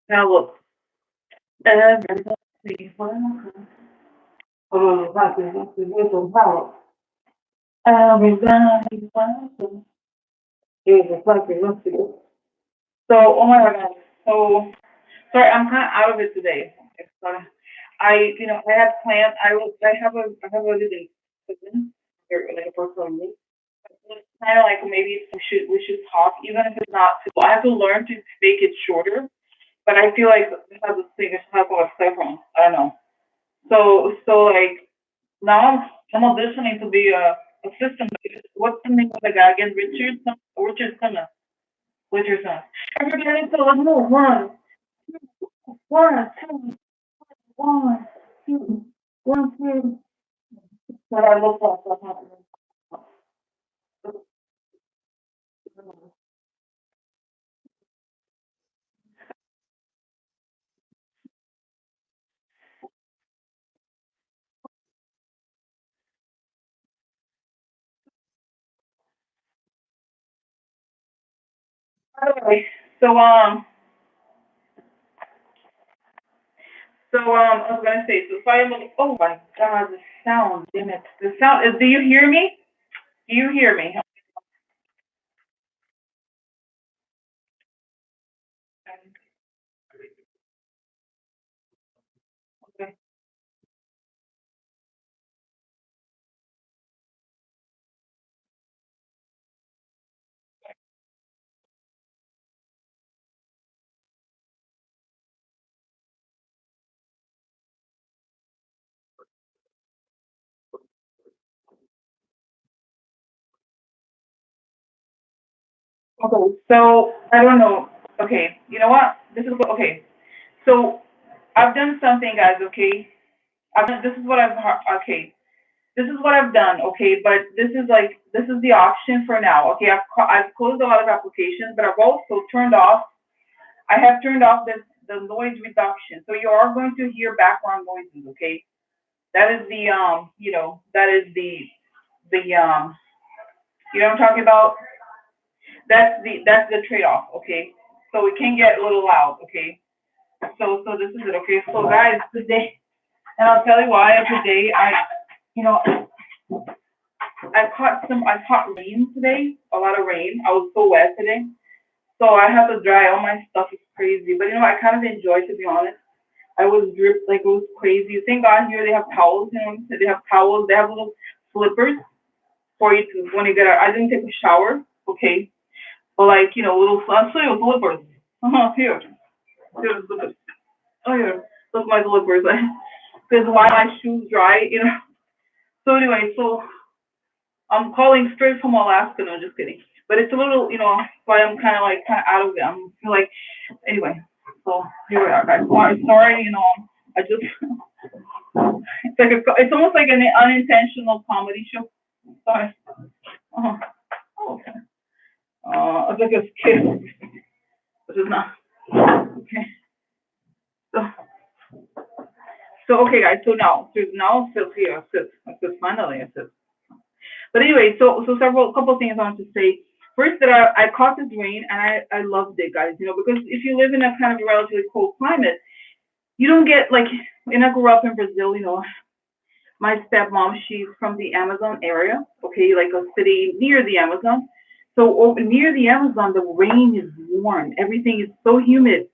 Now look, everybody, oh, that's power. Everybody, Jesus, like it, let's see. So, oh my God, guys. So, sorry, I'm kind of out of it today. It's, I had planned. I have a living cousin, or like a person me. It's kind of like maybe we should talk, even if it's not too. I have to learn to make it shorter, but I feel like this has this thing. It's type of a cipher. I don't know. So like now I'm auditioning to be a system. What's the name of the guy again? Richardson. Richardson. Everybody, so let's move. One, two, one, two, one, two. What I look like what's happening. Anyway, so I was gonna say, so if I am, oh my God, the sound, damn it, the sound. Do you hear me? Do you hear me? Okay. Okay. So I don't know. Okay. You know what? Okay. So I've done something, guys. Okay. This is what okay. This is what I've done. Okay. But this is the option for now. Okay. I've closed a lot of applications, but I've also turned off. I have turned off the noise reduction. So you are going to hear background noises. Okay. That is the that is the you know what I'm talking about. That's the trade off. Okay. So it can get a little loud. Okay. So this is it. Okay. So guys, today, and I'll tell you why. Today, you know, I caught rain today, a lot of rain. I was so wet today, so I have to dry all my stuff. It's crazy, but I kind of enjoy, to be honest. I was dripped like it was crazy. Thank God here they have towels. They have towels. They have little slippers for you to when you get out. I didn't take a shower. Okay, but like little slippers. Here, here's slippers. Oh yeah, look my slippers. Because why my shoes dry. So anyway, so I'm calling straight from Alaska. No, just kidding. But it's a little, why I'm kind of out of it. I'm feel like anyway. So here we are, guys. Sorry. I just it's almost like an unintentional comedy show. Sorry. Uh-huh. Oh, okay. It's like a skit, which is not okay. So okay, guys. So now sit here. Sit. Finally, I sit. But anyway, so several couple things I want to say. First, that I caught this rain and I loved it, guys. Because if you live in a kind of relatively cold climate, you don't get like. And I grew up in Brazil. My stepmom, she's from the Amazon area. Okay, like a city near the Amazon. So near the Amazon, the rain is warm. Everything is so humid.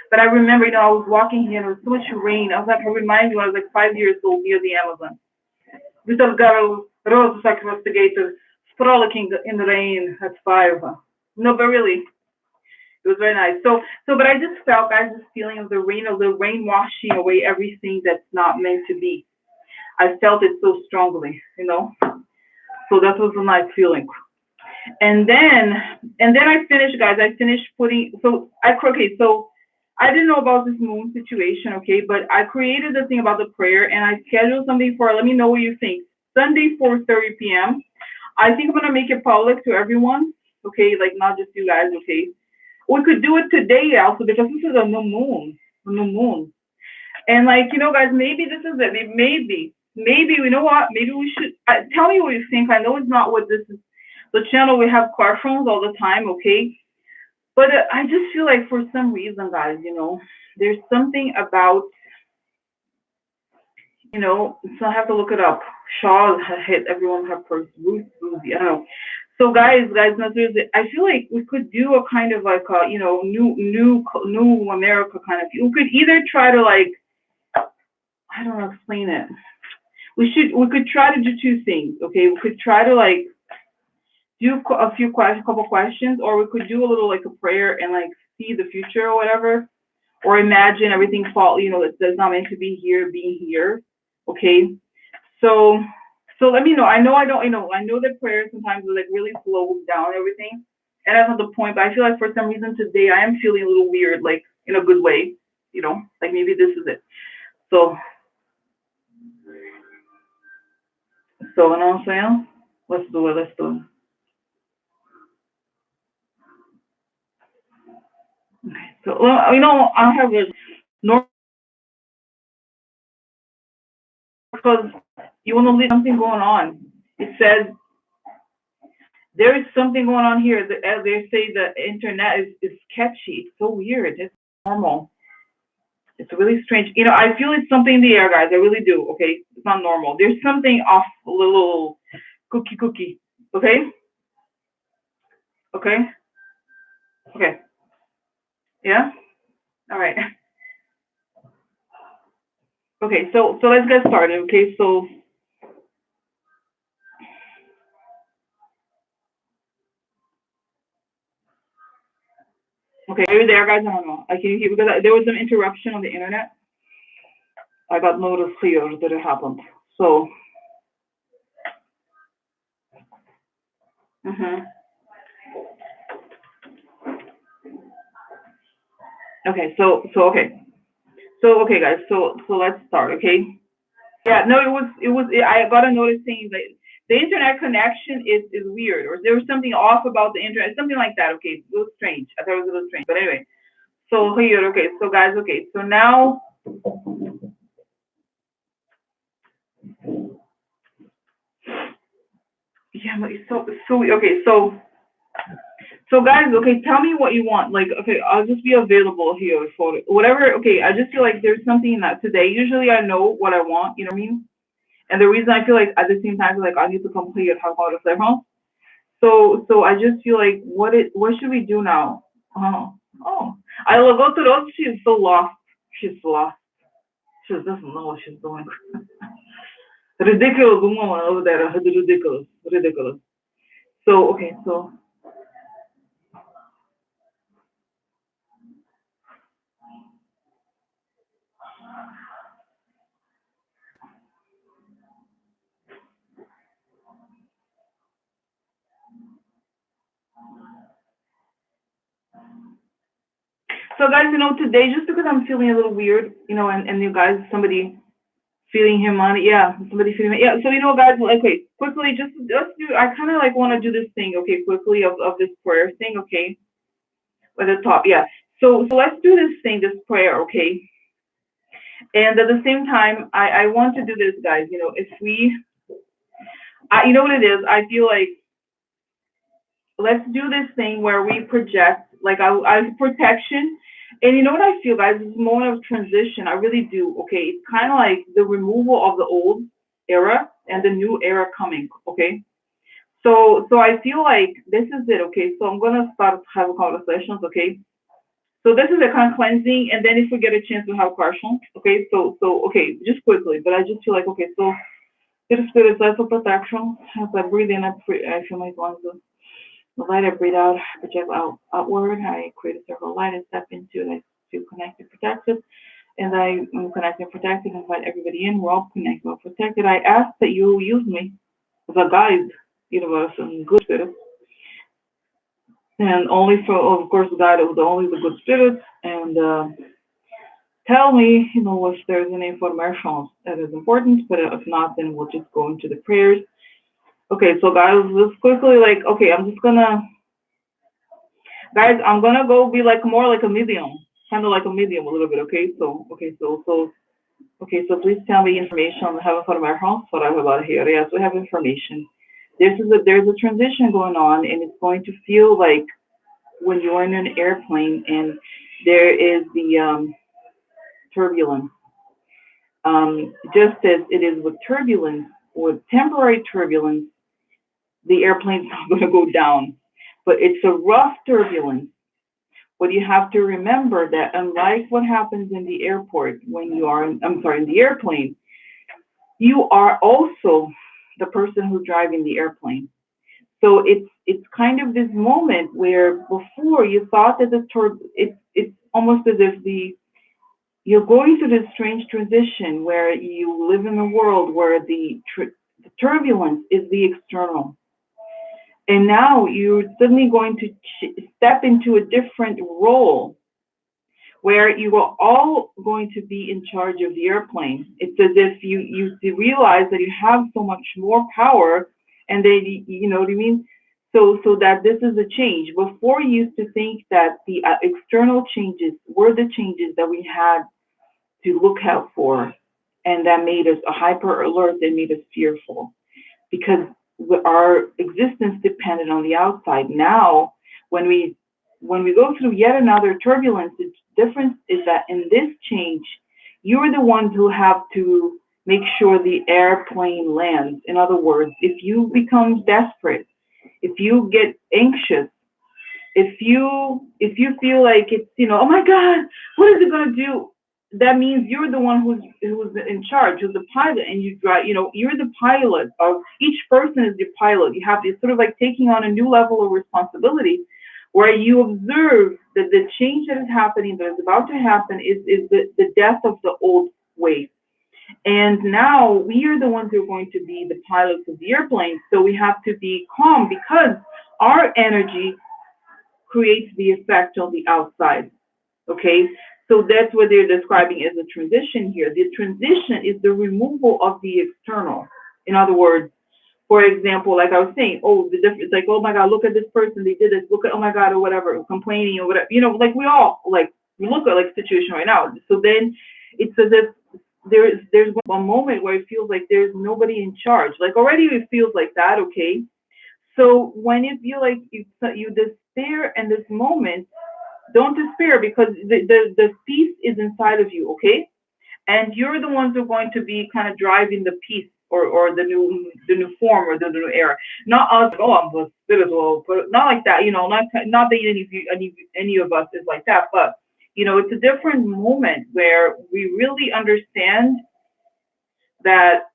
But I remember, I was walking here and there was so much rain. I was like, I remind you, I was like 5 years old near the Amazon. Little girl, rose like investigator, frolicking in the rain at 5. No, but really, it was very nice. But I just felt, I just feeling of the rain washing away everything that's not meant to be. I felt it so strongly. So that was a nice feeling. And then, I finished, guys. I finished putting. So I didn't know about this moon situation, okay, but I created the thing about the prayer and I scheduled something for. Let me know what you think. Sunday, 4:30 p.m. I think I'm gonna make it public to everyone, okay, like not just you guys, okay. We could do it today also because this is a new moon, and guys, maybe this is it. Maybe you know what? Maybe we should tell me what you think. I know it's not what this is. The channel we have car phones all the time, okay. But I just feel like for some reason, guys, there's something about, so I have to look it up. Shaw hit everyone her first Boozy. I don't know. So guys, no, seriously, I feel like we could do a kind of like a, new America kind of. We could either try to like, I don't know, explain it. We could try to do two things. Okay, we could try to like do a few questions, couple questions, or we could do a little like a prayer and like see the future or whatever, or imagine everything fall, that's not meant to be here being here. Okay, so let me know. I know I don't, I know that prayer sometimes like really slows down everything, and that's not the point. But I feel like for some reason today I am feeling a little weird, like in a good way, like maybe this is it. So you know what I'm saying? Let's do it. Let's do it. Okay. So well, I have a normal because you want to leave something going on. It says there is something going on here. As they say, the internet is sketchy. It's so weird. It's normal. It's really strange. I feel it's something in the air, guys. I really do. Okay, it's not normal. There's something off, a little cookie. Okay, okay, okay. Yeah. All right. Okay. So let's get started. Okay. So okay, are you there, guys? I don't know. I can hear because there was some interruption on the internet. I got notice here that it happened. So. Mhm. Okay. Okay. So okay, guys. So let's start. Okay. Yeah. No, it was. I got a notice saying that the internet connection is weird, or there was something off about the internet, something like that. Okay, it was strange. I thought it was a little strange, but anyway. So here, okay. So guys, okay. So now, yeah. So okay. So guys, okay. Tell me what you want. Like, okay, I'll just be available here for whatever. Okay, I just feel like there's something in that today. Usually, I know what I want. You know what I mean? And the reason I feel like at the same time, like I need to complete how hard to home. So I just feel like what should we do now? Oh, I will go to those. She's so lost. She's lost. She doesn't know what she's doing. Ridiculous woman over there. Ridiculous. So okay, so guys, today just because I'm feeling a little weird, and you guys, somebody feeling him on it, yeah, somebody feeling it, yeah. So guys, okay, quickly, just let's do. I kind of like want to do this thing, okay, quickly of this prayer thing, okay, at the top, yeah. So let's do this thing, this prayer, okay. And at the same time, I want to do this, guys. If we, you know what it is, I feel like let's do this thing where we project like I protection. And you know what I feel, guys? This is a moment of transition. I really do. Okay, it's kind of like the removal of the old era and the new era coming. Okay, so I feel like this is it. Okay, so I'm gonna start having conversations. Okay, so this is a kind of cleansing, and then if we get a chance to have questions. Okay, so okay, just quickly, but I just feel like okay, so spirit, that's for protection. As I breathe in, I feel my lungs. The light I breathe out, project outward. I create a circle of light and step into it. I feel connected, protected. And I am connected, protected, and invite everybody in. We're all connected, we're protected. I ask that you use me as a guide, universe, and good spirit. And only for, of course, guide of only the good spirits. And tell me, if there's any information that is important. But if not, then we'll just go into the prayers. Okay, so guys, just quickly, like, okay, I'm gonna go be like more like a medium, kind of like a medium a little bit. Okay, so please tell me information on the heaven for my house. What I have about here? Yes, we have information. There's a transition going on, and it's going to feel like when you're in an airplane and there is the turbulence. Just as it is with turbulence, with temporary turbulence, the airplane's not going to go down, but it's a rough turbulence. But you have to remember that unlike what happens in the airport when you are, I'm sorry, in the airplane, you are also the person who's driving the airplane. So it's kind of this moment where before you thought that it's almost as if the you're going through this strange transition where you live in a world where the turbulence is the external, and now you're suddenly going to step into a different role where you are all going to be in charge of the airplane. It's as if you realize that you have so much more power, and they, you know what I mean. So that this is a change. Before, you used to think that the external changes were the changes that we had to look out for, and that made us a hyper alert. That made us fearful because our existence depended on the outside. Now, when we when we go through yet another turbulence, the difference is that in this change, you're the ones who have to make sure the airplane lands. In other words, if you become desperate, if you get anxious, if you feel like it's, oh my God, what is it gonna do? That means you're the one who's in charge, who's the pilot, and you drive. You're the pilot of each person is the pilot. You have this sort of like taking on a new level of responsibility, where you observe that the change that is happening, that is about to happen, is the death of the old ways. And now we are the ones who are going to be the pilots of the airplane. So we have to be calm because our energy creates the effect on the outside. Okay, so that's what they're describing as a transition here. The transition is the removal of the external. In other words, for example, like I was saying, oh, the difference, it's like, oh my God, look at this person, they did this, look at, oh my God, or whatever, complaining or whatever, like we all, like, we look at like situation right now. So then it's as if there's one moment where it feels like there's nobody in charge. Like already it feels like that, okay? So when you feel like you despair in this moment, don't despair because the peace is inside of you, okay? And you're the ones who are going to be kind of driving the peace, or the new form, or the new era. Not us, oh, I'm the spiritual, but not like that, not that any of us is like that, but it's a different moment where we really understand that.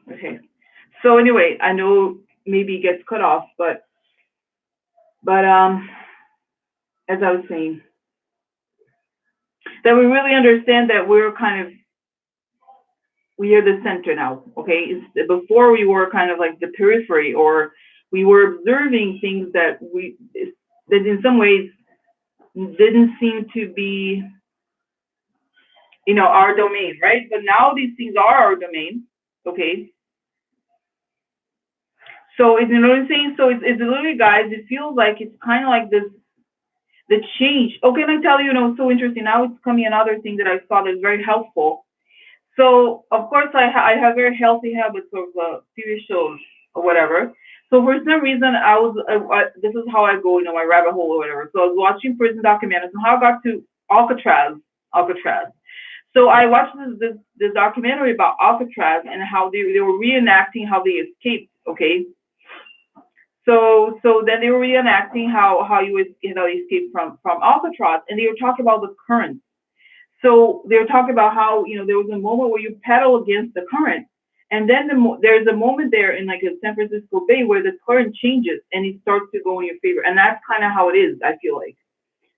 Okay. So anyway, I know maybe it gets cut off, but as I was saying, that we really understand that we are the center now. Okay, before we were kind of like the periphery, or we were observing things that in some ways didn't seem to be our domain, right? But now these things are our domain. Okay, so you know what I'm saying. So it's literally, guys. It feels like it's kind of like this the change. Okay, and I tell you, so interesting. Now it's coming another thing that I saw that's very helpful. So of course I have very healthy habits of TV shows or whatever. So for some reason this is how I go, my rabbit hole or whatever. So I was watching prison documentaries and how I got to Alcatraz. Alcatraz. So I watched this documentary about Alcatraz and how they were reenacting how they escaped. Okay, so then they were reenacting how you escape from Alcatraz, and they were talking about the current. So they were talking about how there was a moment where you pedal against the current, and then there's a moment there in like a San Francisco Bay where the current changes and it starts to go in your favor, and that's kind of how it is. I feel like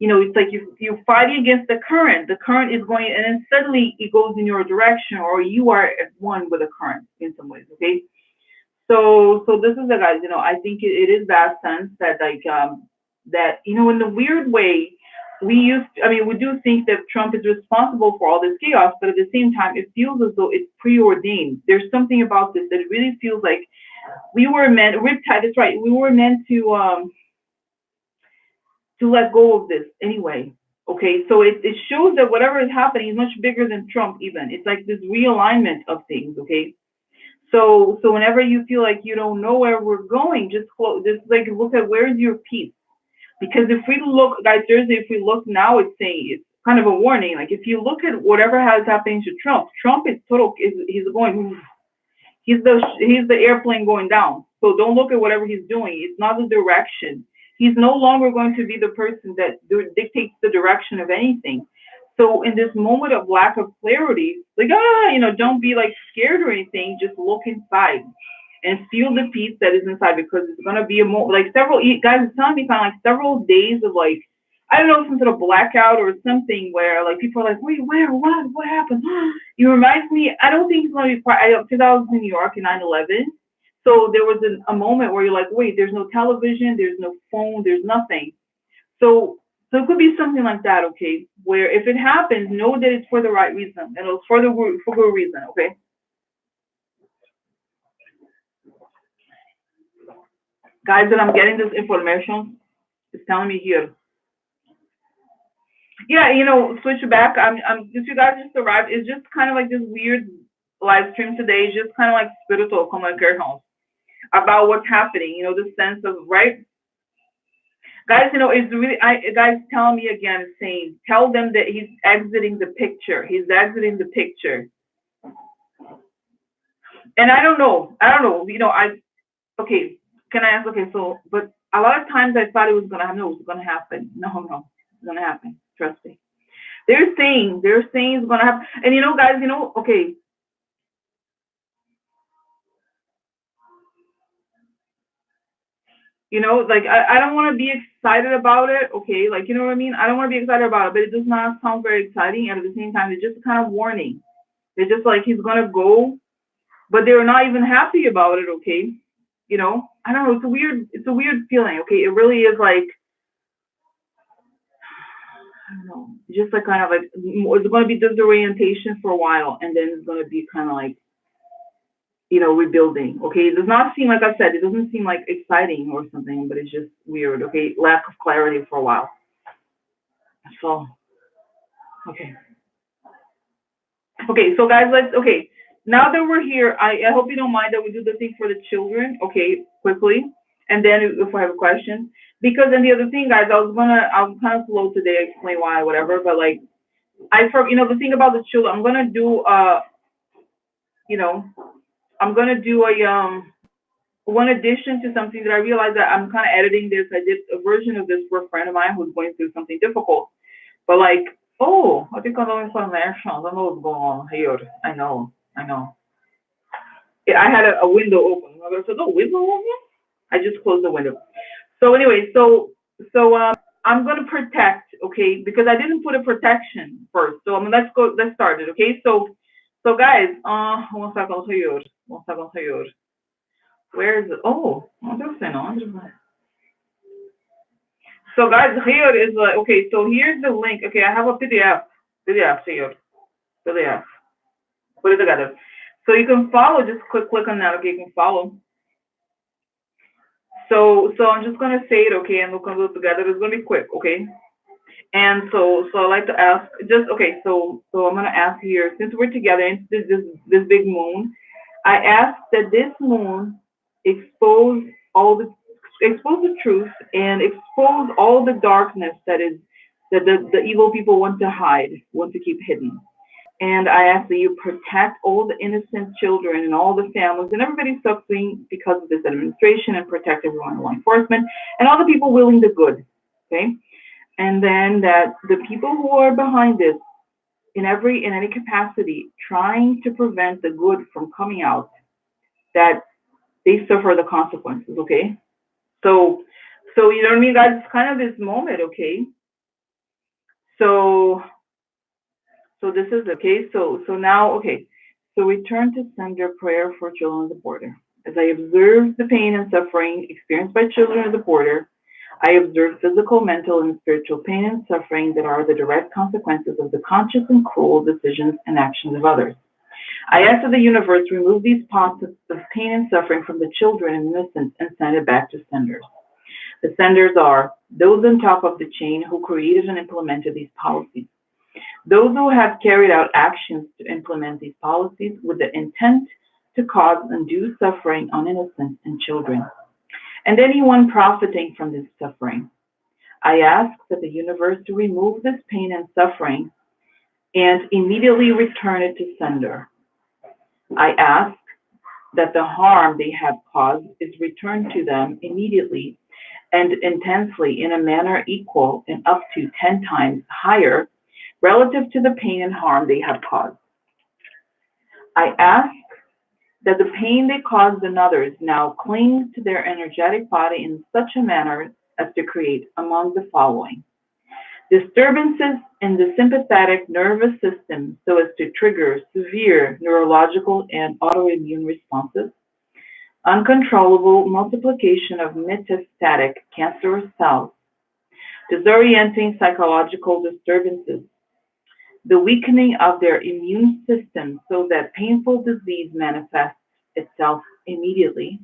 it's like you fighting against the current. The current is going, and then suddenly it goes in your direction, or you are at one with the current in some ways. Okay, so this is the guys. I think it is that sense that like that in the weird way we do think that Trump is responsible for all this chaos, but at the same time, it feels as though it's preordained. There's something about this that really feels like we were meant, Riptide, that's right, we were meant to let go of this anyway. Okay, so it shows that whatever is happening is much bigger than Trump even. It's like this realignment of things, okay? So whenever you feel like you don't know where we're going, just close, just like look at where's your peace. Because if we look, guys, Thursday, if we look now, it's saying it's kind of a warning. Like if you look at whatever has happened to Trump, Trump is total, is he's going, he's the airplane going down. So don't look at whatever he's doing. It's not the direction. He's no longer going to be the person that dictates the direction of anything. So in this moment of lack of clarity, like don't be like scared or anything. Just look inside and feel the peace that is inside, because it's gonna be like several guys. It's telling me kind of like several days of like, I don't know, some sort of blackout or something where like people are like, wait, where, what happened? It reminds me. I don't think it's gonna be quite, because I was in New York in 9/11. So there was a moment where you're like, wait, there's no television, there's no phone, there's nothing. So it could be something like that, okay? Where if it happens, know that it's for the right reason, and it's for good reason, okay? Guys, that I'm getting this information, it's telling me here. Yeah, switch back. I'm. If you guys just arrived, it's just kind of like this weird live stream today. It's just kind of like spiritual communication about what's happening. The sense of right, guys. It's really. Guys, tell me again, saying, tell them that he's exiting the picture. He's exiting the picture. And I don't know. I don't know. Okay. Can I ask? Okay, so but a lot of times I thought it was gonna happen. No, it's gonna happen. No, it's gonna happen. Trust me. They're saying it's gonna happen. And guys, okay, like I don't want to be excited about it. Okay, like you know what I mean. I don't want to be excited about it, but it does not sound very exciting. And at the same time, it's just kind of warning. They're just like he's gonna go, but they're not even happy about it. Okay, I don't know. It's a weird feeling. Okay, it really is like I don't know, just like kind of like it's going to be disorientation for a while, and then it's going to be kind of like rebuilding. Okay, it does not seem like I said. It doesn't seem like exciting or something, but it's just weird. Okay, lack of clarity for a while. So okay, okay. So guys, let's okay. Now that we're here, I hope you don't mind that we do the thing for the children. Okay, quickly, and then if I have a question. Because then the other thing, guys, I was kind of slow today. Explain why, whatever. But like the thing about the children, I'm gonna do you know, I'm gonna do a one addition to something that I realized that I'm kind of editing this. I did a version of this for a friend of mine who's going through something difficult. But like, oh, I think I'm going for information. I don't know what's going on here. I know. Yeah, I had a window open. I said, "Oh, window open?" I just closed the window. So anyway, so I'm gonna protect, okay, because I didn't put a protection first. So I mean, let's start it, okay? So guys, one second here, one second here. Where is it? Oh, no. So guys, here is like okay. So here's the link. Okay, I have a PDF here, PDF. Put it together. So you can follow. Just click on that. Okay, you can follow. So I'm just gonna say it, okay, and we'll come together. It's gonna be quick, okay. And so I like to ask, just okay. So I'm gonna ask here, since we're together, and this big moon, I ask that this moon expose all the expose the truth and expose all the darkness that the evil people want to hide, want to keep hidden. And I ask that you protect all the innocent children and all the families and everybody suffering because of this administration, and protect everyone in law enforcement and all the people willing the good. Okay. And then that the people who are behind this in any capacity trying to prevent the good from coming out, that they suffer the consequences. Okay. So you know what I mean, guys? It's kind of this moment, okay? So so this is okay. So now, okay. So we turn to sender prayer for children of the border. As I observe the pain and suffering experienced by children of the border, I observe physical, mental, and spiritual pain and suffering that are the direct consequences of the conscious and cruel decisions and actions of others. I ask that the universe remove these pots of pain and suffering from the children and innocents and send it back to senders. The senders are those on top of the chain who created and implemented these policies. Those who have carried out actions to implement these policies with the intent to cause undue suffering on innocents and children, and anyone profiting from this suffering. I ask that the universe to remove this pain and suffering and immediately return it to sender. I ask that the harm they have caused is returned to them immediately and intensely in a manner equal and up to 10 times higher relative to the pain and harm they have caused. I ask that the pain they caused in others now clings to their energetic body in such a manner as to create among the following disturbances in the sympathetic nervous system so as to trigger severe neurological and autoimmune responses, uncontrollable multiplication of metastatic cancerous cells, disorienting psychological disturbances, the weakening of their immune system so that painful disease manifests itself immediately,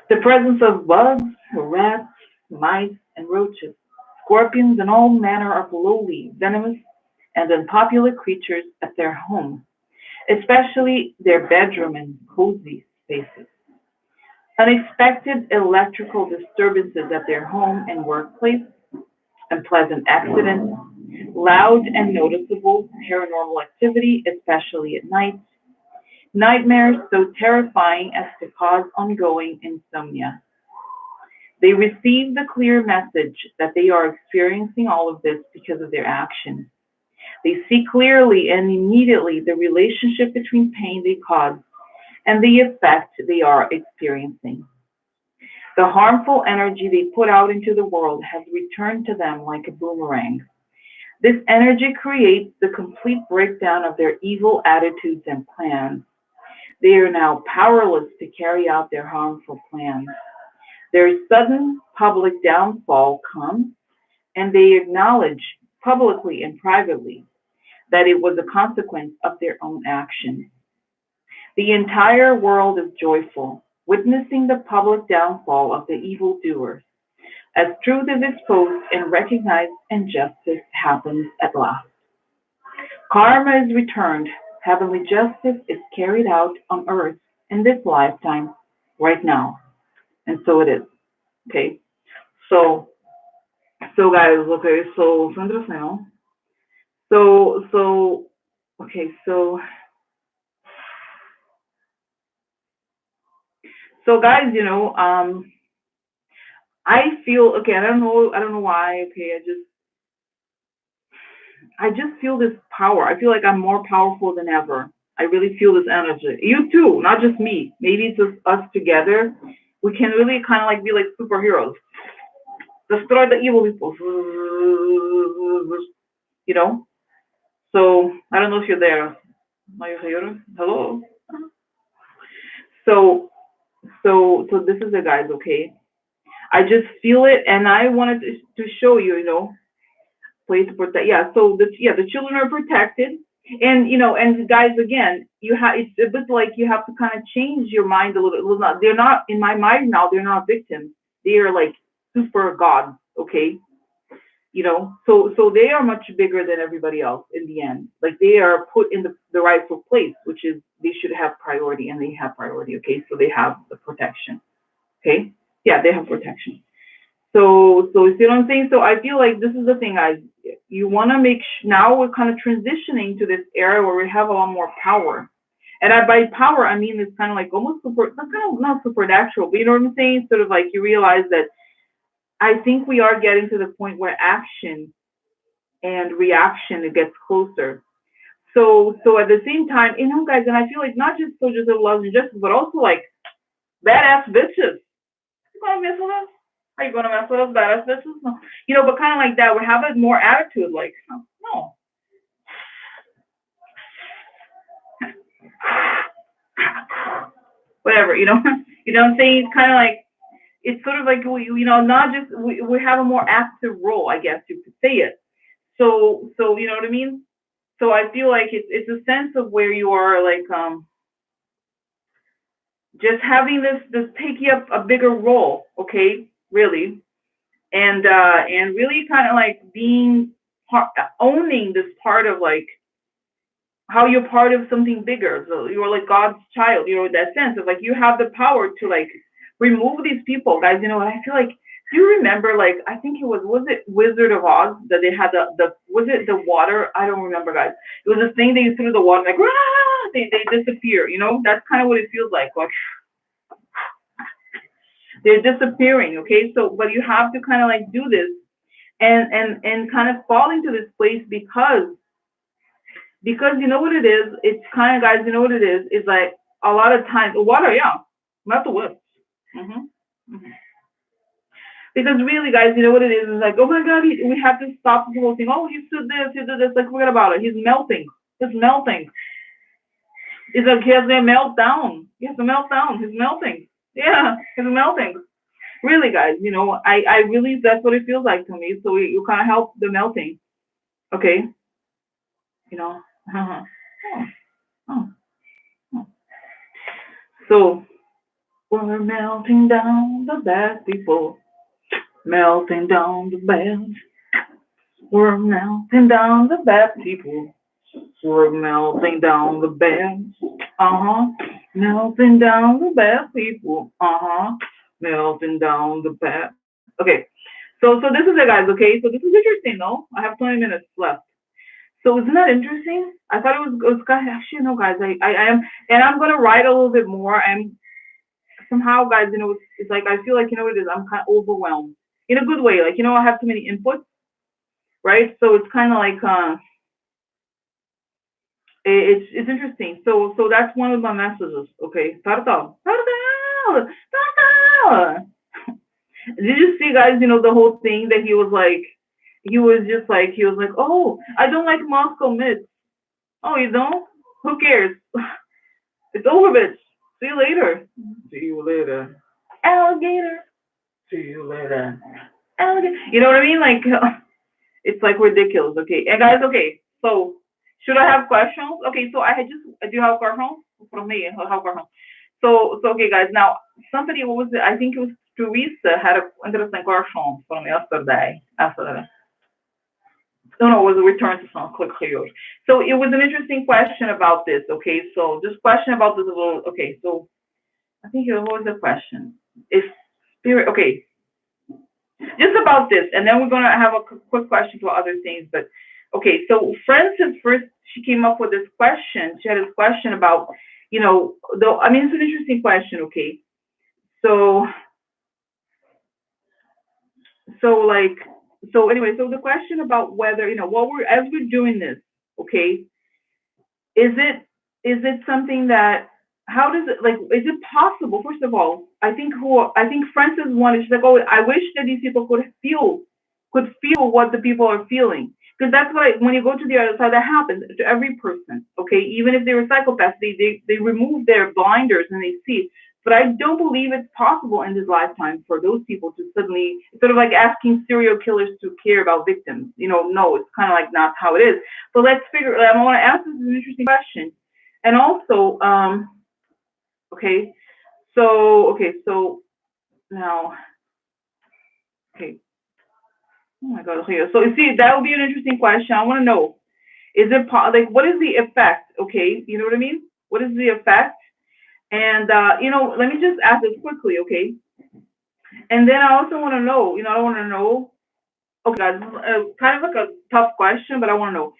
the presence of bugs, rats, mice, and roaches, scorpions, and all manner of lowly, venomous, and unpopular creatures at their home, especially their bedroom and cozy spaces. Unexpected electrical disturbances at their home and workplace, unpleasant accidents, loud and noticeable paranormal activity, especially at night, nightmares so terrifying as to cause ongoing insomnia. They receive the clear message that they are experiencing all of this because of their actions. They see clearly and immediately the relationship between pain they cause and the effect they are experiencing. The harmful energy they put out into the world has returned to them like a boomerang. This energy creates the complete breakdown of their evil attitudes and plans. They are now powerless to carry out their harmful plans. Their sudden public downfall comes, and they acknowledge publicly and privately that it was a consequence of their own actions. The entire world is joyful, witnessing the public downfall of the evildoers, as truth is exposed and recognized and justice happens at last. Karma is returned, heavenly justice is carried out on earth in this lifetime, right now. And so it is. Okay. So guys, okay, so Sandra Snell. So okay, so guys, I feel okay, I don't know why, okay, I just feel this power. I feel like I'm more powerful than ever. I really feel this energy. You too, not just me. Maybe it's just us together. We can really kind of like be like superheroes. Destroy the evil people. You know? So I don't know if you're there. Are you here? Hello? So so this is it, guys, okay? I just feel it and I wanted to show you, way to protect. Yeah, so the children are protected, and and guys, again, it's a bit like you have to kind of change your mind a little bit. Well, not, they're not in my mind now. They're not victims. They are like super gods. Okay, so they are much bigger than everybody else in the end. Like they are put in the rightful place, which is they should have priority, and they have priority. Okay, so they have the protection. Okay, yeah, they have protection. So you see what I'm saying? So I feel like this is the thing, guys. You want to now we're kind of transitioning to this era where we have a lot more power. And by power, I mean it's kind of like almost super, not kind of not supernatural, but you know what I'm saying? Sort of like you realize that I think we are getting to the point where action and reaction it gets closer. So at the same time, guys, and I feel like not just soldiers of love and justice, but also like badass bitches. You gonna mess with us? Are you gonna mess with us, badass bitches? No. But kind of like that. We have a more attitude, like, no. Whatever, you know what I'm saying? It's kind of like, it's sort of like, not just, we have a more active role, I guess you could say it. So, you know what I mean? So I feel like it's a sense of where you are, like, just having this taking up a bigger role, okay, really. and really kind of like being part, owning this part of like how you're part of something bigger. So you're like God's child, you know, in that sense of like you have the power to like remove these people, guys. You know, I feel like, do you remember like I think was it Wizard of Oz that they had the was it the water? I don't remember, guys. It was this thing they threw the water like they disappear. You know, that's kind of what it feels like they're disappearing. Okay, so but you have to kind of like do this and kind of fall into this place because you know what it is. It's kind of, guys. You know what it is. It's like a lot of times water, yeah, not the whip. hmm hmm Because really, guys, you know what it is? It's like, oh my God, we have to stop the whole thing. Oh, he stood this, he did this. Like, forget about it. He's melting. He's melting. It's like he has a meltdown. He has a meltdown. He's melting. Yeah, he's melting. Really, guys, you know, I really, that's what it feels like to me. So you kind of help the melting. Okay, you know. Uh-huh. Oh, oh, oh. So we're melting down the bad people, melting down the bad. We're melting down the bad people. We're melting down the bad. Uh huh. Melting down the bad people. Uh huh. Melting down the bad. Okay. So this is it, guys. Okay. So this is interesting, though. I have 20 minutes left. So isn't that interesting? I thought it was actually no, guys. I am, and I'm gonna write a little bit more. I'm somehow, guys. You know, it's like I feel like, you know what it is. I'm kind of overwhelmed in a good way. Like, you know, I have too many inputs, right? So it's kind of like it's interesting. So that's one of my messages. Okay, Tartal, Tartal, Tartal. Did you see, guys? You know the whole thing that he was like, he was like, oh, I don't like Moscow mitts. Oh, you don't? Who cares? It's over, bitch. See you later. See you later, alligator. See you later, alligator. You know what I mean? Like it's like ridiculous. Okay, and guys, okay. So should I have questions? Okay, so I had just do you have questions from me? I have questions. So okay, guys. Now somebody, what was it? I think it was Teresa had a interesting question from yesterday. Yesterday. No, no, it was a return to some quick here. So it was an interesting question about this. Okay, so this question about this little. Okay, so I think it was the question. If spirit. Okay, just about this, and then we're gonna have a quick question to other things. But okay, so Frances first, she came up with this question. She had this question about, you know, though. I mean, it's an interesting question. Okay, so so like so anyway, so the question about whether, you know, what we're as we're doing this, okay, is it something that, how does it, like, is it possible, first of all, I think Frances wanted, she's like, oh, I wish that these people could feel what the people are feeling, because that's what when you go to the other side, that happens to every person. Okay, even if they were psychopaths, they remove their blinders and they see. But I don't believe it's possible in this lifetime for those people to suddenly, sort of like asking serial killers to care about victims. You know, no, it's kind of like not how it is. But let's figure. I want to ask this is an interesting question, and also, okay, so now, okay, oh my God, okay. So you see, that would be an interesting question. I want to know: is it like what is the effect? Okay, you know what I mean? What is the effect? And you know, let me just ask this quickly, okay? And then I also want to know, you know, I want to know. Okay, guys, this is kind of like a tough question, but I want to know: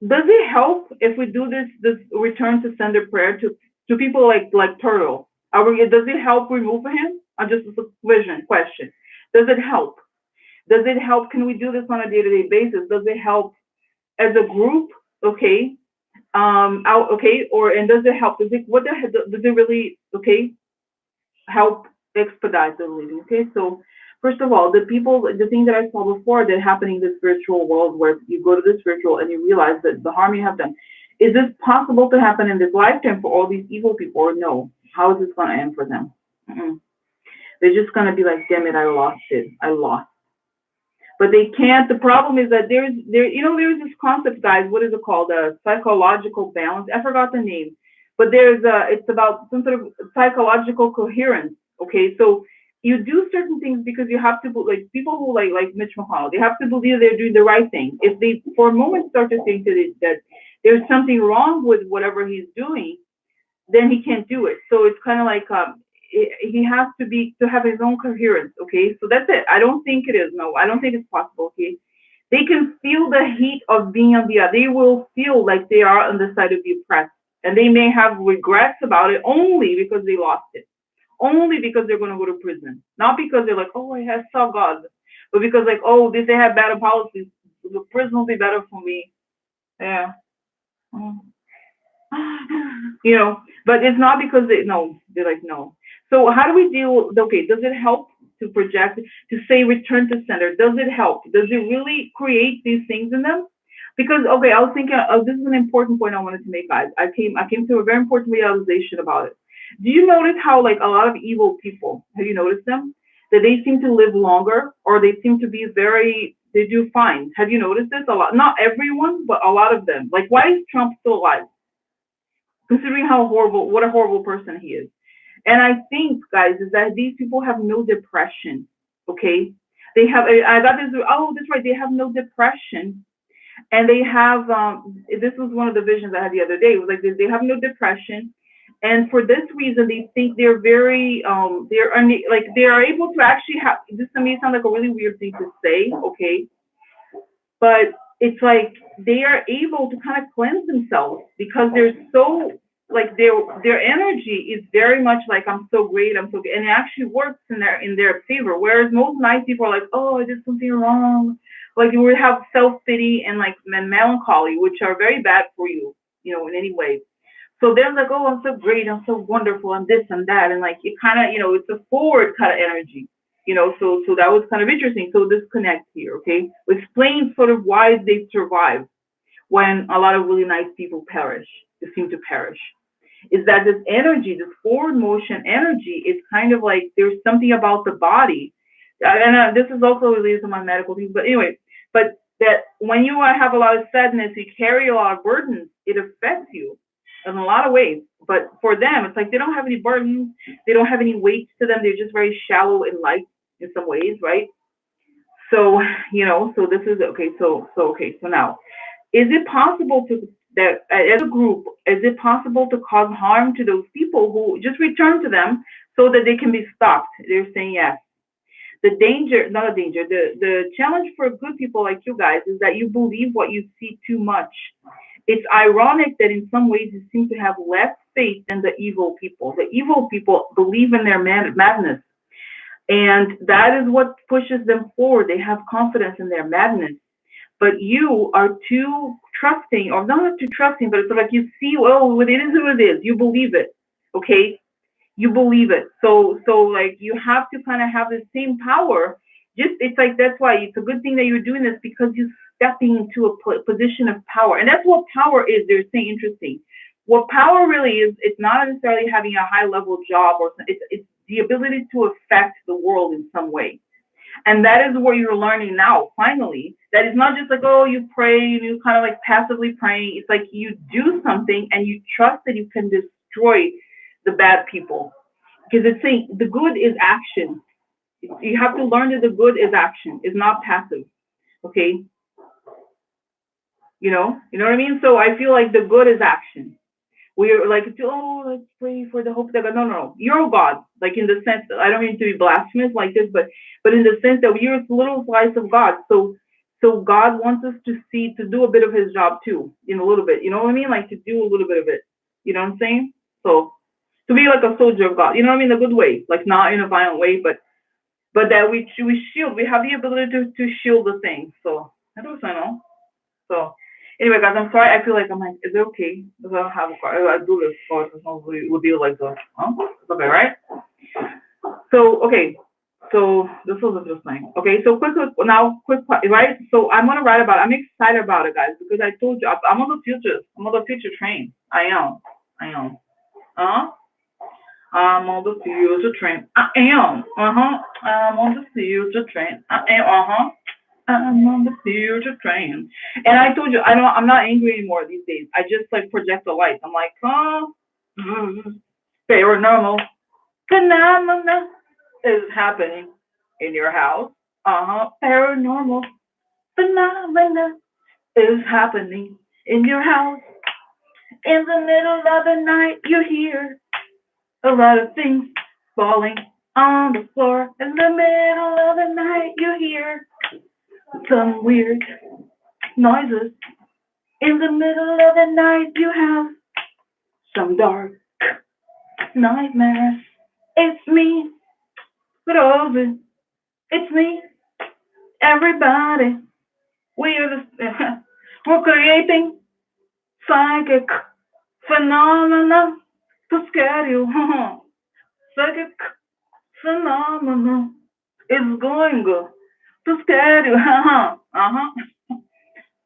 does it help if we do this return to sender prayer to people like Turtle? Does it help remove him? Just a question. Does it help? Does it help? Can we do this on a day-to-day basis? Does it help as a group? Okay, out, okay, or and does it help? Does it really, okay, help expedite the living? Okay, so first of all, the thing that I saw before that happening in this virtual world, where you go to this virtual and you realize that the harm you have done, is this possible to happen in this lifetime for all these evil people, or no? How is this going to end for them? Mm-mm. They're just going to be like, damn it, I lost it, I lost. But they can't. The problem is that there's this concept, guys. What is it called? A psychological balance. I forgot the name, but it's about some sort of psychological coherence. Okay, so You do certain things because you have to like people who like Mitch McConnell. They have to believe they're doing the right thing. If they for a moment start to think that there's something wrong with whatever he's doing, then he can't do it. So it's kind of like he has to be to have his own coherence. Okay, so that's it. I don't think it is. No, I don't think it's possible. Okay, they can feel the heat of being on the other. They will feel like they are on the side of the oppressed, and they may have regrets about it only because they lost it, only because they're going to go to prison, not because they're like, oh, I saw God, but because like, oh, they have better policies, the prison will be better for me. Yeah. Mm. But it's not because they no, they're like no. So how do we deal? Okay, does it help to project to say return to center? Does it help? Does it really create these things in them? Because okay, I was thinking, this is an important point I wanted to make, guys. I came to a very important realization about it. Do you notice how like a lot of evil people? Have you noticed them? That they seem to live longer, or they seem to be very. They do fine. Have you noticed this a lot? Not everyone, but a lot of them. Like, why is Trump still alive? Considering how horrible, what a horrible person he is. And I think, guys, is that these people have no depression. Okay, they have. I got this. Oh, that's right. They have no depression, and they have. This was one of the visions I had the other day. It was like this, they have no depression, and for this reason, they think they're very. Like they are able to actually have. This to me sounds like a really weird thing to say. Okay, but it's like they are able to kind of cleanse themselves because they're so like their energy is very much like I'm so great, I'm so good, and it actually works in their favor. Whereas most nice people are like, oh, I did something wrong. Like you would have self pity and like and melancholy, which are very bad for you, in any way. So they're like, oh, I'm so great, I'm so wonderful, I'm this and that, and like it kind of, it's a forward kind of energy. So that was kind of interesting. So this connects here, okay? Explain sort of why they survive when a lot of really nice people perish, they seem to perish. Is that this energy, this forward motion energy, is kind of like there's something about the body, and this is also related to my medical things. But anyway, but that when you have a lot of sadness, you carry a lot of burdens, it affects you in a lot of ways. But for them, it's like they don't have any burdens, they don't have any weights to them. They're just very shallow and light in some ways, right? So so this is okay. So now, is it possible to that as a group, is it possible to cause harm to those people who just return to them so that they can be stopped? They're saying yes. The danger, not a danger, the challenge for good people like you guys is that you believe what you see too much. It's ironic that in some ways you seem to have less faith than the evil people. The evil people believe in their madness, and that is what pushes them forward. They have confidence in their madness. But you are too trusting, or not too trusting, but it's like you see, oh, it is who it is. You believe it, okay? You believe it. So like you have to kind of have the same power. Just it's like that's why it's a good thing that you're doing this because you're stepping into a position of power, and that's what power is. They're saying interesting. What power really is, it's not necessarily having a high level job, or it's the ability to affect the world in some way. And that is what you're learning now, finally. That it's not just like, oh, you pray and you kind of like passively praying. It's like you do something and you trust that you can destroy the bad people. Because it's saying the good is action. You have to learn that the good is action, is not passive. Okay? You know what I mean? So I feel like the good is action. We're like, oh, let's pray for the hope that God. No, no, no. You're God. Like in the sense that I don't mean to be blasphemous like this, but in the sense that you're a little slice of God. So God wants us to do a bit of His job too, in a little bit. You know what I mean? Like to do a little bit of it. You know what I'm saying? So to be like a soldier of God. You know what I mean? A good way, like not in a violent way, but that we shield. We have the ability to shield the thing. So I don't know. So anyway, guys, I'm sorry. I feel like I'm like, is it okay? Because I don't have a car. I do this car. So we'll be like this. Huh? It's okay, right? So okay. So this was interesting. Okay, so quick, right? So I'm gonna write about it. I'm excited about it, guys, because I told you I'm on the future. I'm on the future train. I am. I am. Uh huh. I'm on the future train. I am. Uh huh. I'm on the future train. I am. Uh huh. I'm on the future train. And I told you, I'm not angry anymore these days. I just like project the lights. I'm like, oh, paranormal, phenomena. is happening in your house. Paranormal phenomena is happening in your house. In the middle of the night, you hear a lot of things falling on the floor. In the middle of the night, you hear some weird noises. In the middle of the night, you have some dark nightmares. It's me, Rose. It's me, everybody. We are the, we're creating psychic phenomena to scare you. Psychic phenomena is going to scare you.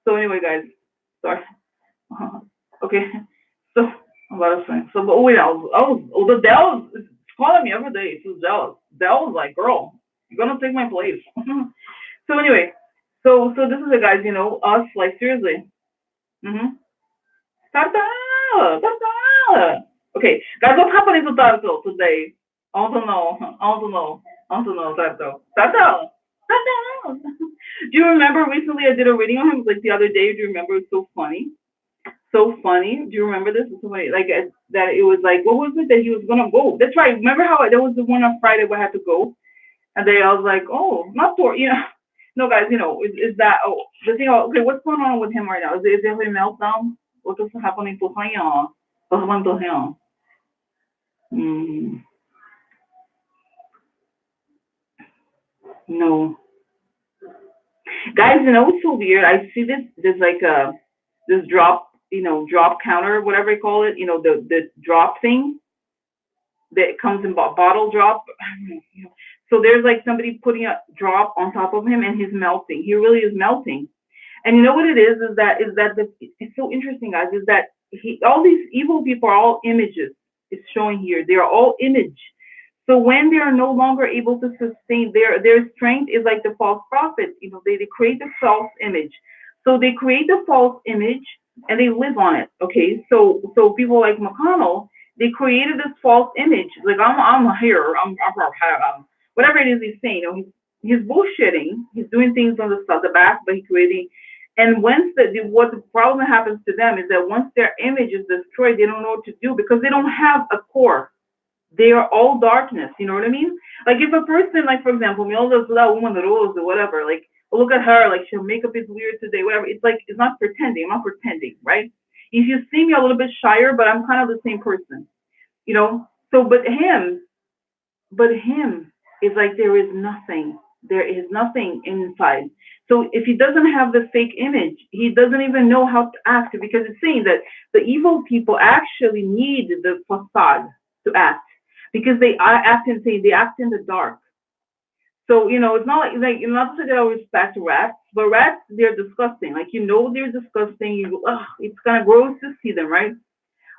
So anyway, guys, sorry. Okay, so I'm about to say. So, but wait, the Dell is calling me every day. She's jealous. Dell was like, girl, you're gonna take my place. So anyway, so this is it, guys. You know, us like seriously. Mm-hmm. Tartala, tartala. Okay, guys, what's happening to Tarto today? I want to know. I want to know. I want to know, Tarto. Tartala. Tartala. Do you remember recently I did a reading on him like the other day? Do you remember? It was so funny. So funny. Do you remember this? It's so funny. Like that it was like, what was it that he was gonna go? That's right. Remember how there was the one on Friday where I had to go? And then I was like, oh, not for, you know. No, guys, you know, is that, oh, the thing, okay, what's going on with him right now? Is there a meltdown? What's happening to him? What's happening to him? Mm, no. Guys, you know, it's so weird. I see this, there's like this drop, you know, drop counter, whatever you call it, you know, the drop thing that comes in bottle drop. So there's like somebody putting a drop on top of him and he's melting. He really is melting. And you know what it is that it's so interesting, guys, is that all these evil people are all images. It's showing here. They are all image. So when they are no longer able to sustain their strength is like the false prophets. You know, they create a false image. So they create a false image and they live on it. Okay. So people like McConnell, they created this false image. Like I'm here, whatever it is he's saying, you know, he's bullshitting. He's doing things on the back, but he's creating. And once what the problem happens to them is that once their image is destroyed, they don't know what to do because they don't have a core. They are all darkness. You know what I mean? Like if a person, like for example, me all those woman rose or whatever, like look at her, like her makeup is weird today, whatever. It's like it's not pretending. I'm not pretending, right? If you see me a little bit shyer, but I'm kind of the same person, you know. So, but him is like there is nothing. There is nothing inside. So if he doesn't have the fake image, he doesn't even know how to act because it's saying that the evil people actually need the facade to act because they act and say they act in the dark. So it's not like not to say that I respect rats, but rats they're disgusting. Like they're disgusting. It's kind of gross to see them, right?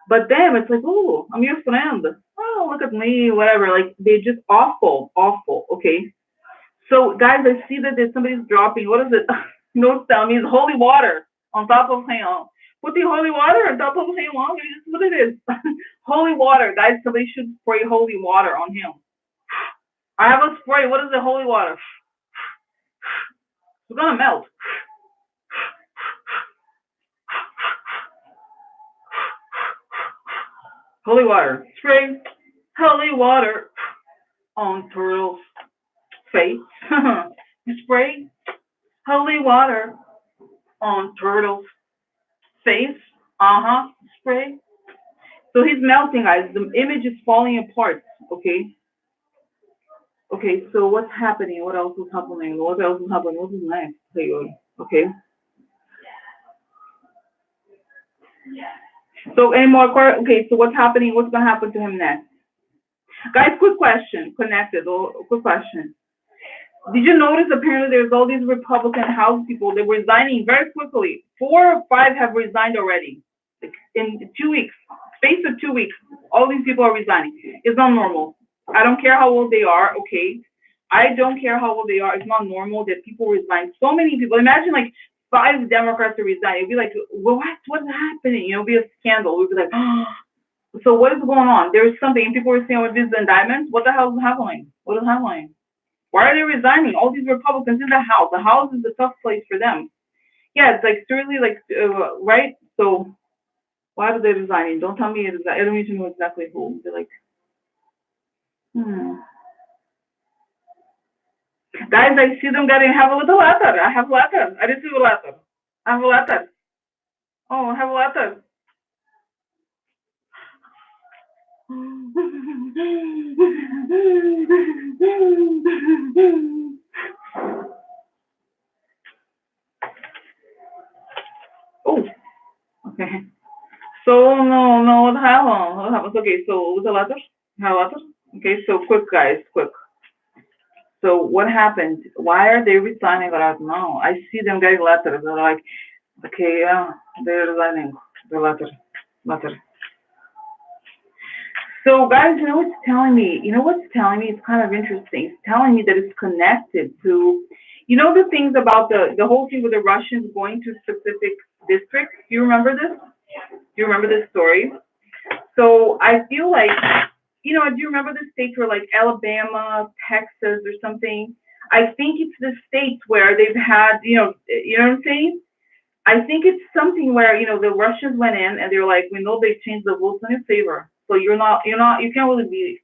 But them, it's like, oh, I'm your friend. Oh, look at me, whatever. Like they're just awful, awful. Okay. So guys, I see that there's somebody's dropping. What is it? Notes down means holy water on top of him. Put the holy water on top of him. Maybe this is what it is. Holy water, guys. Somebody should spray holy water on him. I have a spray. What is the holy water? It's gonna melt. Holy water. Spray holy water on Turtle's face. You spray holy water on Turtle's face. Spray. So he's melting, guys. The image is falling apart. Okay. Okay. So what's happening? What else is happening? What else is happening? What is next? Okay. So any more? Okay. So what's happening? What's gonna happen to him next? Guys, quick question. Connected. Quick question. Did you notice apparently there's all these Republican House people, they're resigning very quickly. 4 or 5 have resigned already. Like in 2 weeks, space of 2 weeks, all these people are resigning. It's not normal. I don't care how old they are, okay? I don't care how old they are. It's not normal that people resign. So many people. Imagine like 5 Democrats to resign. It'd be like, well, what's happening? It'd be a scandal. We'd be like, oh, So what is going on? There's something people were saying with these indictments. What the hell is happening? What is happening? Why are they resigning? All these Republicans in the House. The House is a tough place for them. Yeah, it's like seriously, like right. So why are they resigning? Don't tell me it is. I don't need to know exactly who. They're like, hmm. Guys, I see them getting have a little letter. I have letter. I receive a letter. I have a letter. Oh, I have a letter. Oh, okay. So no, no, what happened? What happened? Okay, so with the letter, have a letter. Okay, so quick, guys, quick. So what happened? Why are they resigning? I don't know. I see them getting letters. They're like, okay, yeah, they're resigning. The letter. So, guys, you know what's telling me? You know what's telling me? It's kind of interesting. It's telling me that it's connected to, you know, the things about the whole thing with the Russians going to specific districts. Do you remember this? Do you remember this story? So I feel like, you know, do you remember the states where like Alabama, Texas, or something? I think it's the states where they've had, you know what I'm saying? I think it's something where the Russians went in and they were like, we know they changed the votes in your favor, so you can't really be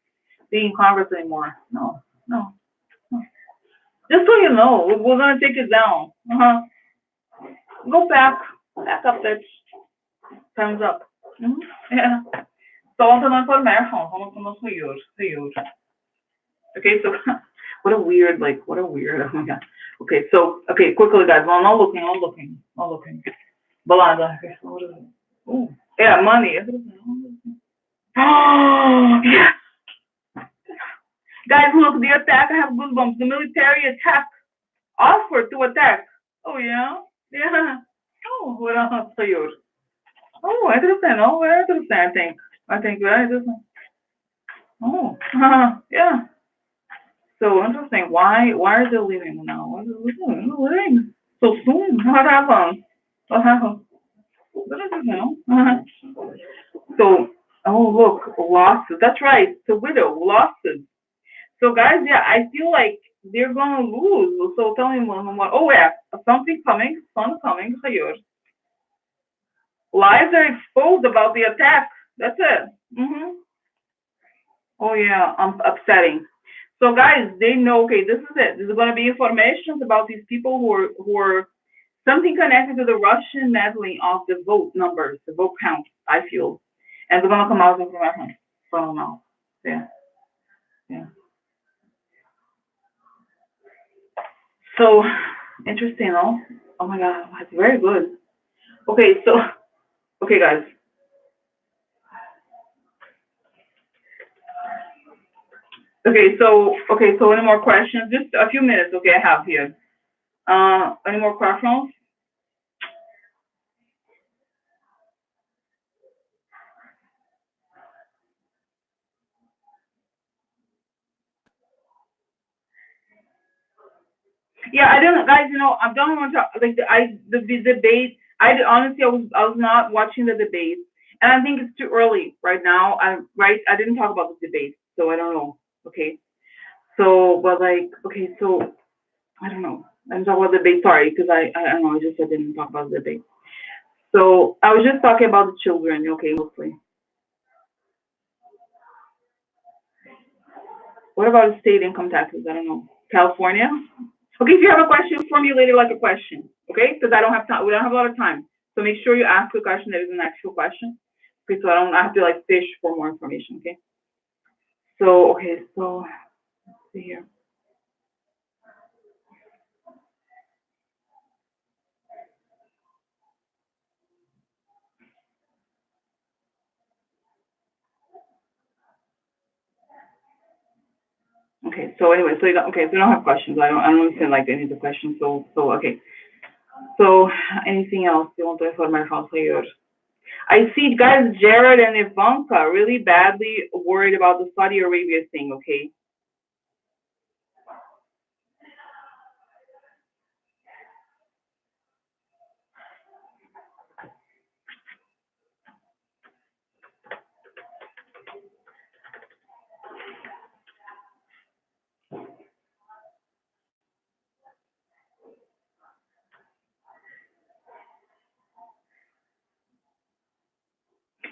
in Congress anymore. No, no, no. Just so you know, we're gonna take it down. Go back up there. Time's up. Yeah. Don't information. Okay, so what a weird. Oh my god. Okay, so quickly, guys. Well, not looking. Balada. Okay, so what is it? Oh, yeah, money. Oh, yeah. Guys, look, the attack. I have goosebumps. The military attack. Offered to attack. Oh, yeah? Yeah. Oh, what else for you? Oh, interesting. Oh, very interesting, I think. Very interesting. Oh, yeah. So interesting. Why are they leaving now? Why are they leaving so soon? What happened? What happened? What is it now? So, oh look, losses. That's right. The widow losses. So guys, yeah, I feel like they're gonna lose. So tell me more. Oh yeah, something coming, sun coming. Hayır. Lies are exposed about the attack. That's it. Oh yeah, upsetting. So guys, they know. Okay, this is it. This is gonna be information about these people who are something connected to the Russian meddling of the vote numbers, the vote count. I feel, and they're gonna come out with information from now. Yeah, yeah. So interesting, no? Oh my god, that's very good. Okay, so okay, guys. Okay, so any more questions? Just a few minutes. Okay, I have here. Any more questions? Yeah, I don't, guys. I don't want to like the debate. Honestly, I was not watching the debate, and I think it's too early right now. I didn't talk about the debate, so I don't know. Okay, so but like so I don't know. I didn't talk about the debate. Sorry, because I don't know. I just said I didn't talk about the debate. So I was just talking about the children. Okay, mostly. What about state income taxes? I don't know. California. Okay, if you have a question, formulate it like a question. Okay, because I don't have time. We don't have a lot of time. So make sure you ask a question that is an actual question. Okay, so I have to like fish for more information. Okay. So let's see here. Okay. So anyway, so you don't have questions. I don't understand like any of the questions. So okay. So anything else you want to inform my house here? I see guys, Jared and Ivanka really badly worried about the Saudi Arabia thing. Okay.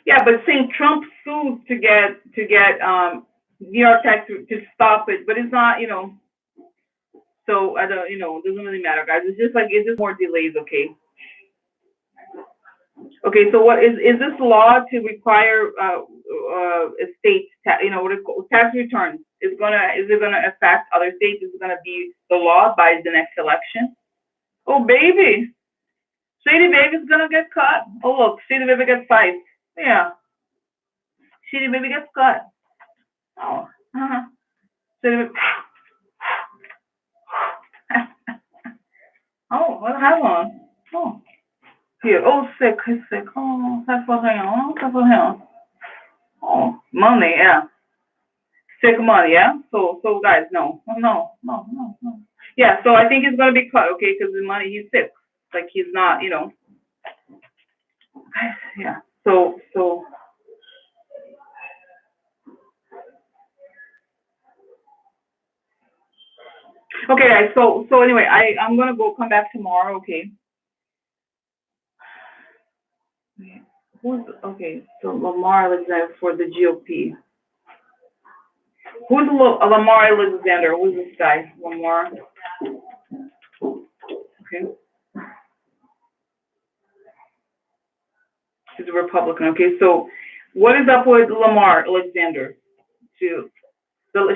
Yeah, but saying Trump sued to get New York tax to stop it, but it's not, So I don't, it doesn't really matter, guys. It's just more delays, okay? Okay, so what is this law to require states, what tax returns? Is it gonna affect other states? Is it gonna be the law by the next election? Oh baby, Shady Baby's gonna get cut. Oh look, Shady Baby gets five. Yeah, Shady Baby gets cut. Oh, Shady Baby. Oh, what happened? Oh, here. Oh, sick. He's sick. Oh, that's for him. Oh, that's for him. Oh, money. Yeah. Sick money, yeah. So guys, no, no, no, no, no. Yeah, so I think it's gonna be cut, okay? Because the money he's sick, like he's not, yeah. So okay, guys. So anyway, I'm gonna go come back tomorrow, okay? Who's okay? So Lamar Alexander for the GOP. Who's Lamar Alexander? Who's this guy? Lamar. Okay, he's a Republican. Okay, so what is up with Lamar Alexander? She,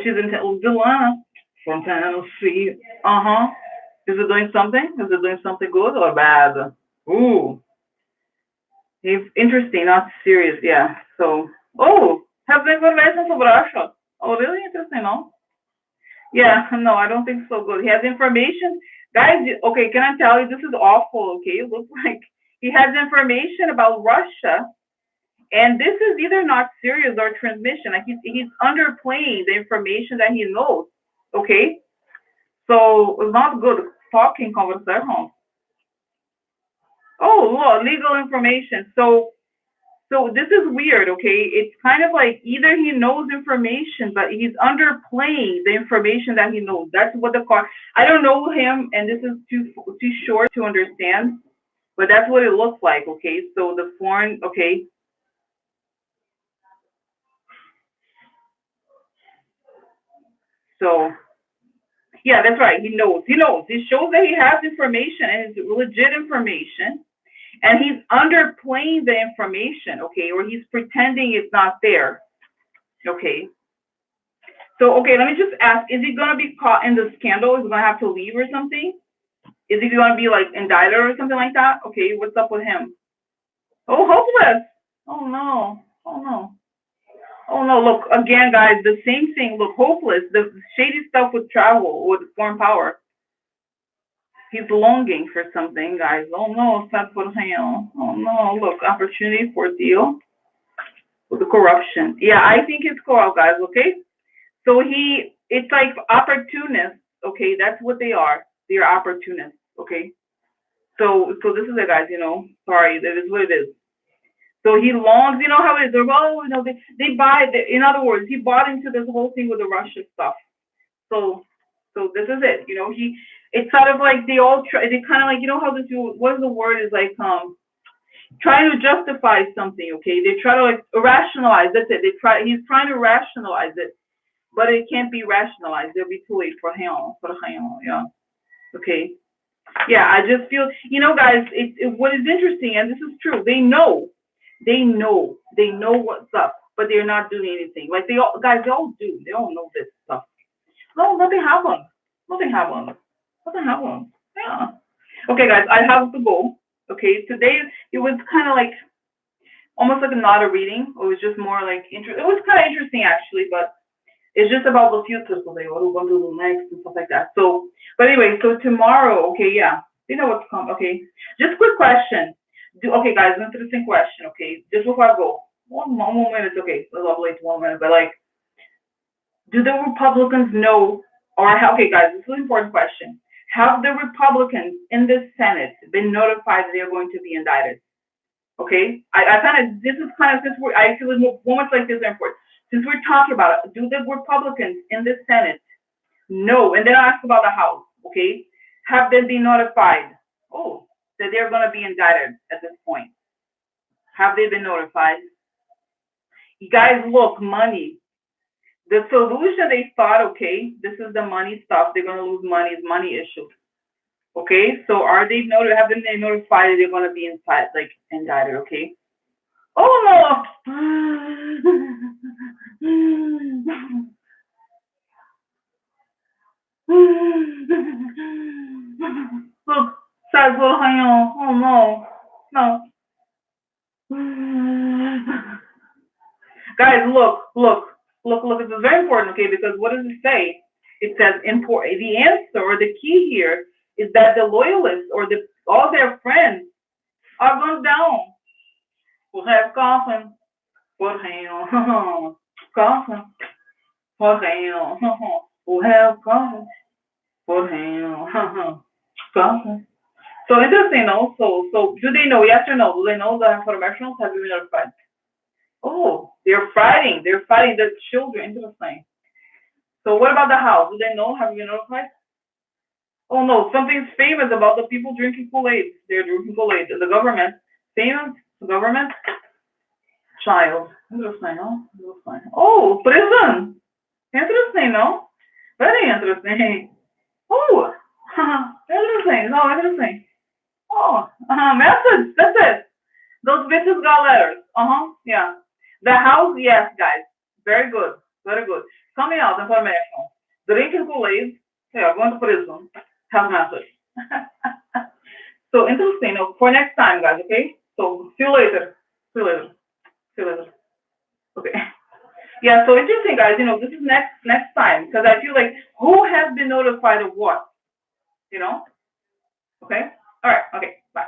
she's in Delana from Tennessee. Uh huh. Is it doing something? Is it doing something good or bad? Ooh, he's interesting, not serious. Yeah. So, oh, have they information sobre Russia? Oh, really interesting, no? Yeah, no, I don't think so good. He has information, guys. Okay, can I tell you this is awful? Okay, it looks like he has information about Russia, and this is either not serious or transmission. Like he's underplaying the information that he knows. Okay, so it's not good talking conversation. Oh, look, legal information. So this is weird, okay? It's kind of like either he knows information, but he's underplaying the information that he knows. That's what the car. I don't know him, and this is too short to understand, but that's what it looks like, okay? So the foreign, okay. So yeah, that's right. He knows. He knows. It shows that he has information and it's legit information, and he's underplaying the information, okay, or he's pretending it's not there, okay. So okay, let me just ask: is he gonna be caught in the scandal? Is he gonna have to leave or something? Is he gonna be like indicted or something like that? Okay, what's up with him? Oh, hopeless. Oh no. Oh no. Oh no. Look again, guys. The same thing. Look, hopeless. The shady stuff with travel, with foreign power. He's longing for something, guys. Oh no, it's not for him. Oh no. Look, opportunity for deal with the corruption. Yeah, I think it's corrupt, guys. Okay. So it's like opportunists. Okay, that's what they are. They're opportunists. Okay. So this is it, guys. Sorry, that is what it is. So he longs. You know how it is. Oh, they buy. In other words, he bought into this whole thing with the Russia stuff. So this is it. It's sort of like they all try. They kind of like how this. What is the word? Is like trying to justify something. Okay, they try to like rationalize. That's it. He's trying to rationalize it, but it can't be rationalized. It'll be too late for him. Yeah. Okay. Yeah, I just feel, guys, what is interesting, and this is true, they know what's up, but they're not doing anything. Like guys, they all do. They all know this stuff. No, nothing happened. Nothing happened. Nothing happened. Yeah. Okay, guys, I have to go. Okay, today it was kind of like almost like not a reading. It was just more like It was kind of interesting actually, but it's just about the future today, what we're going to do next and stuff like that. So, but anyway, so tomorrow, okay, yeah, you know what's coming. Okay, just quick question. Okay, guys, interesting question. Okay, just before I go, one more minute. Okay, a little late, 1 minute, but like, do the Republicans know, or okay, guys, this is an important question. Have the Republicans in the Senate been notified that they are going to be indicted? Okay, I kind of this is kind of since I feel moments like this are important. Since we're talking about it, do the Republicans in the Senate know? And then I'll ask about the House. Okay, have they been notified? Oh, that they're going to be indicted at this point? Have they been notified? Guys, look, money. The solution they thought, okay, this is the money stuff. They're gonna lose money. It's money issues. Okay, so are they notified? Have they notified that they're gonna be inside, like indicted? Okay. Oh no. Look, sad little hang on. Oh no, no. Guys, look. This is very important, okay? Because what does it say? It says the answer or the key here is that the loyalists or all their friends are gone down. We'll have coffin. Por real. Coffin. Por real. We'll have coffin. Por real. Coffin. So interesting, no? So do they know? Yes or no? Do they know the information have been notified? Oh, they're fighting. They're fighting the children. Interesting. So what about the house? Do they know? Have you notified? Oh no, something's famous about the people drinking Kool-Aid. They're drinking Kool-Aid. The government, famous government, child. Interesting, no? Interesting. Oh, prison. Interesting, no? Very interesting. Oh, interesting. No, interesting. Oh, message. That's it. Those bitches got letters. Yeah. The house, yes, guys. Very good. Very good. Coming out information. Drinking Kool-Aid. Yeah, going to prison. Have message. So interesting. For next time, guys. Okay. So see you later. See you later. See you later. Okay. Yeah. So interesting, guys. This is next time because I feel like who has been notified of what. You know. Okay. All right. Okay. Bye.